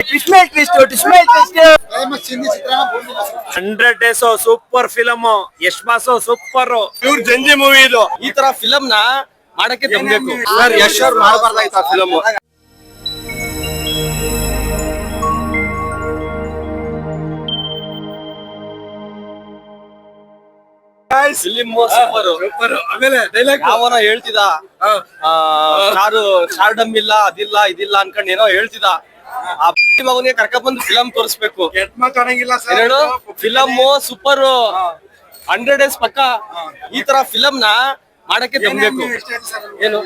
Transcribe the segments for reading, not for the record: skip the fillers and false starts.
100 days super film, Yash boss super, pure ಜಂಜಿ movie ಇದು. ಈ ತರ ಫಿಲಂ ನ ಮಾಡಕ್ಕೆ ತುಂಬಬೇಕು ಸರ್. ಯಶ್ ಅವ್ರು ಮಾಡಬಾರ್ದಾಯ್ತು ಆ ಫಿಲಮ್. ಯಾವನ ಹೇಳ್ತಿದ ಸ್ಟಾರ್ಡಮ್ ಇಲ್ಲ ಅದಿಲ್ಲ ಇದಿಲ್ಲ ಅನ್ಕೊಂಡ್ ಏನೋ ಹೇಳ್ತಿದ. ಆ ಮಗನಿಗೆ ಕರ್ಕೊಂಡ್ ಬಂದು ಫಿಲಂ ತೋರಿಸ್ಬೇಕು. ಫಿಲಮ್ ಸೂಪರ್ 100 ಡೇಸ್ ಪಕ್ಕ. ಈ ತರ ಫಿಲಂ ನ ಮಾಡಕ್ಕೆ ತುಂಬಬೇಕು. ಏನು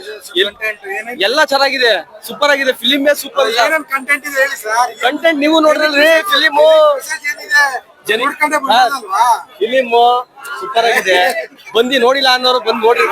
ಎಲ್ಲ ಚೆನ್ನಾಗಿದೆ, ಸೂಪರ್ ಆಗಿದೆ. ಫಿಲಿಮ್ ಸೂಪರ್ ಕಂಟೆಂಟ್ ನೀವು ನೋಡ್ರಲ್ರಿ. ಫಿಲಿಮು ಫಿಲಿಮ್ ಸೂಪರ್ ಆಗಿದೆ. ಬಂದಿ ನೋಡಿಲ್ಲ ಅನ್ನೋರು ಬಂದು ನೋಡ್ರಿ.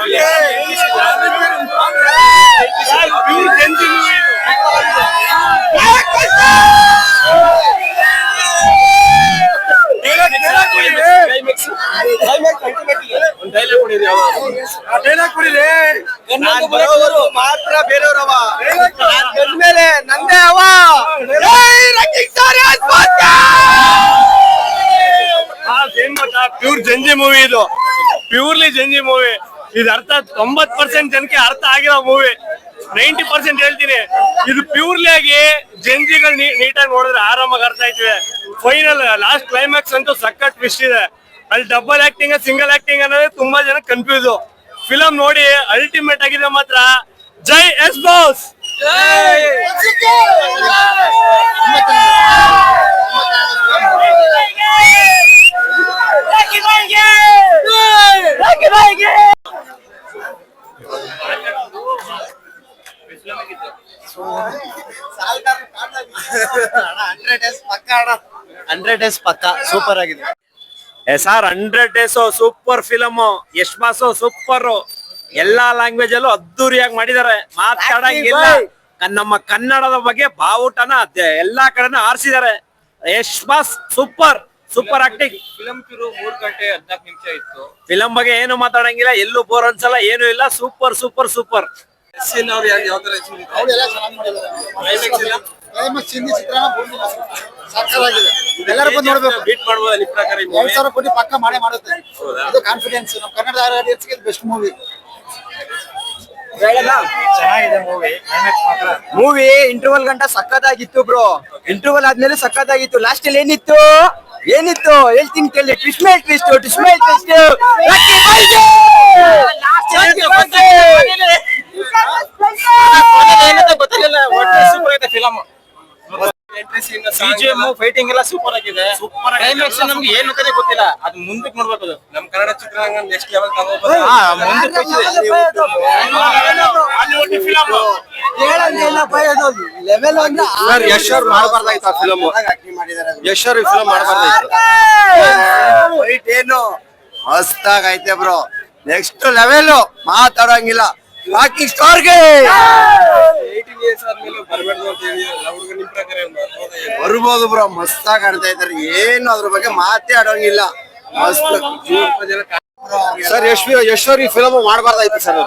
ಮಾತ್ರ ಬೇರೆಯವರವ ಮೇಲೆ ನಂದೇ ಅವ. ಪ್ಯೂರ್ ಜಂಜಿ ಮೂವಿ ಇದು, ಪ್ಯೂರ್ಲಿ ಜಂಜಿ ಮೂವಿ. ಇದು ಅರ್ಥ 90% ಜನಕ್ಕೆ ಅರ್ಥ ಆಗಿರೋ ಮೂವಿ. 90% ಹೇಳ್ತೀನಿ. ಇದು ಪ್ಯೂರ್ಲಿ ಆಗಿ ಜಂಜಿಗಳು ನೀಟಾಗಿ ನೋಡಿದ್ರೆ ಆರಾಮಾಗಿ ಅರ್ಥ ಆಯ್ತಿದೆ. ಫೈನಲ್ ಲಾಸ್ಟ್ ಕ್ಲೈಮ್ಯಾಕ್ಸ್ ಅಂತೂ ಸಖತ್ ಟ್ವಿಸ್ಟ್ ಇದೆ. ಅಲ್ಲಿ ಡಬಲ್ ಆಕ್ಟಿಂಗ್ ಸಿಂಗಲ್ ಆಕ್ಟಿಂಗ್ ಅನ್ನೋದೇ ತುಂಬಾ ಜನ ಕನ್ಫ್ಯೂಸ್. ಫಿಲಂ ನೋಡಿ ಅಲ್ಟಿಮೇಟ್ ಆಗಿದೆ ಮಾತ್ರ. ಜೈ ಎಸ್ ಬಾಸ್. ಪಕ್ಕ ಸೂಪರ್ ಆಗಿದೆ sir. 100 days super film, Yash boss super. ಎಲ್ಲಾ ಲ್ಯಾಂಗ್ವೇಜ್ ಅಲ್ಲೂ ಅದ್ದೂರಿಯಾಗಿ ಮಾಡಿದ್ದಾರೆ. ಮಾತಾಡಂಗಿಲ್ಲ. ನಮ್ಮ ಕನ್ನಡದ ಬಗ್ಗೆ ಬಾವುಟನ ಎಲ್ಲಾ ಕಡೆನೂ ಆರಿಸಿದ್ದಾರೆ. Yash boss super, super acting. Film 3 ಗಂಟೆ 14 ನಿಮಿಷ ಇತ್ತು. ಫಿಲಂ ಬಗ್ಗೆ ಏನು ಮಾತಾಡಂಗಿಲ್ಲ, ಎಲ್ಲೂ ಬೋರ್ ಅನ್ಸಲ್ಲ, ಏನು ಇಲ್ಲ. Super super super. ಎಲ್ಲರೂ ಬಂದು ನೋಡ್ಬೇಕು. ಬೀಟ್ ಮಾಡ್ಬೋದು ನಿಮ್ಮ ಪ್ರಕಾರ? 2,000 ಕೋಟಿ ಪಕ್ಕ ಮಾಡೇ ಮಾಡುತ್ತೆ. ಅದು ಕಾನ್ಫಿಡೆನ್ಸ್. ನಮ್ಮ ಕನ್ನಡ ಆಡಿಯನ್ಸ್ಗೆ ಬೆಸ್ಟ್ ಮೂವಿ. ಚೆನ್ನಾಗಿದೆ ಮೂವಿ. ಇಂಟರ್ವಲ್ ಗಂಟ ಸಕ್ಕತ್ತಾಗಿತ್ತು ಬ್ರೋ. ಇಂಟರ್ವಲ್ ಆದ್ಮೇಲೆ ಸಕ್ಕತ್ತಾಗಿತ್ತು. ಲಾಸ್ಟ್ ಅಲ್ಲಿ ಏನಿತ್ತು ಹೇಳ್ತೀನಿ ಕೇಳಿ. ಟ್ವಿಸ್ಟ್ ಮೇಲೆ ಟ್ವಿಸ್ಟ್. ಗೊತ್ತಿಲ್ಲ. ಸೂಪರ್ ಆಗಿದೆ ಫಿಲಂ. ಫೈಟಿಂಗ್ ಎಲ್ಲ ಸೂಪರ್ ಆಗಿದೆ. ಕ್ಲೈಮ್ಯಾಕ್ಸ್ ನಮ್ಗೆ ಏನು ಕತೆ ಗೊತ್ತಿಲ್ಲ. ಅದು ಮುಂದಕ್ಕೆ ನೋಡ್ಬೇಕು. ಅದು ನಮ್ಮ ಕನ್ನಡ ಚಿತ್ರರಂಗ ನೆಕ್ಸ್ಟ್ ಲೆವೆಲ್ ತಗೋಬಹುದು. ಸರ್ ಯಶ್ ಅವ್ರು ಮಾಡಬಾರ್ದಾಯ್ತು ಆ ಫಿಲಮ್. ಯಶ್ ಅವ್ರು ಈ ಫಿಲಮ್ ಮಾಡಬಾರ್ದಾಯ್ತು. ಫೈಟ್ ಏನು ಮಸ್ತಾಗ ಐತೆ ಬ್ರೋ. ನೆಕ್ಸ್ಟ್ ಲೆವೆಲ್ ಮಾತಾಡಂಗಿಲ್ಲ. ರಾಕಿಂಗ್ ಸ್ಟಾರ್ಗೆ ಬರ್ಬೋದು ಬ್ರೋ. ಮಸ್ತಾಗಿ ಆಡ್ತಾ ಇದ್ದಾರೆ. ಏನು ಅದ್ರ ಬಗ್ಗೆ ಮಾತೇ ಆಡೋಂಗಿಲ್ಲ. ಮಸ್ತ್ ಸರ್. ಯಶ್ ಅವ್ರು ಈ ಫಿಲಮ್ ಮಾಡಬಾರ್ದಾಯ್ತು ಸರ್.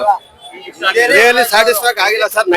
ರಿಯಲಿ ಸ್ಯಾಟಿಸ್ಫೈ ಆಗಿಲ್ಲ ಸರ್.